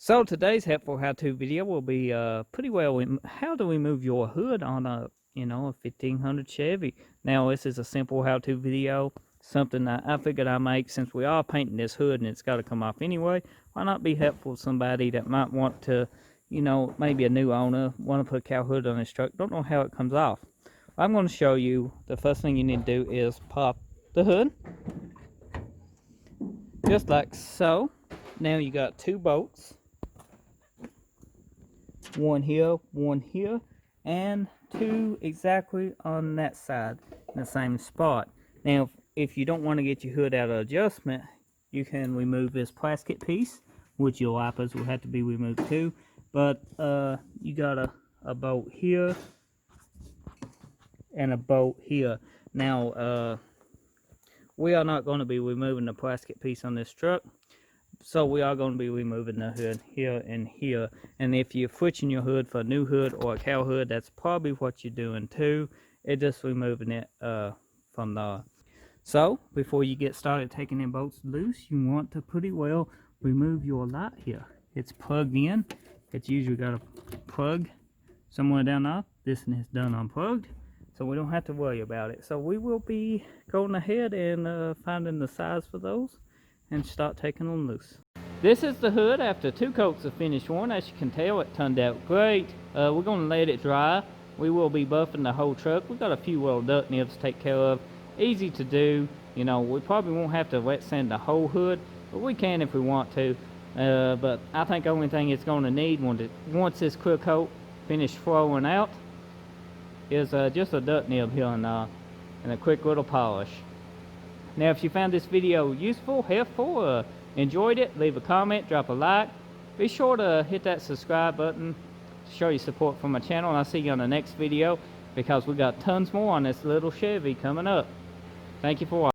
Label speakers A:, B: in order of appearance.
A: So today's helpful how-to video will be pretty well how do we move your hood on a 1500 Chevy. Now this is a simple how-to video, something that I figured I'd make since we are painting this hood and it's got to come off anyway. Why not be helpful to somebody that might want to, maybe a new owner, want to put a cow hood on his truck, don't know how it comes off. I'm going to show you. The first thing you need to do is pop the hood, just like so. Now you got two bolts. One here, and two exactly on that side in the same spot. Now, if you don't want to get your hood out of adjustment, you can remove this plastic piece, which your wipers will have to be removed too. But you got a bolt here and a bolt here. Now, we are not going to be removing the plastic piece on this truck. So we are going to be removing the hood here and here. And if you're switching your hood for a new hood or a cow hood, that's probably what you're doing too. It's just removing it from the... So before you get started taking them bolts loose, you want to pretty well remove your light here. It's plugged in. It's usually got a plug somewhere down there. This one is done unplugged, so we don't have to worry about it. So we will be going ahead and finding the size for those and start taking them loose. This is the hood after two coats of finished worn. As you can tell, it turned out great. We're going to let it dry. We will be buffing the whole truck. We've got a few little duct nibs to take care of. Easy to do. We probably won't have to wet sand the whole hood, but we can if we want to. But I think the only thing it's going to need once this clear coat finished flowing out is just a duct nib here and a quick little polish. Now, if you found this video useful, helpful, enjoyed it, leave a comment, drop a like. Be sure to hit that subscribe button to show your support for my channel, and I'll see you on the next video because we got tons more on this little Chevy coming up. Thank you for watching.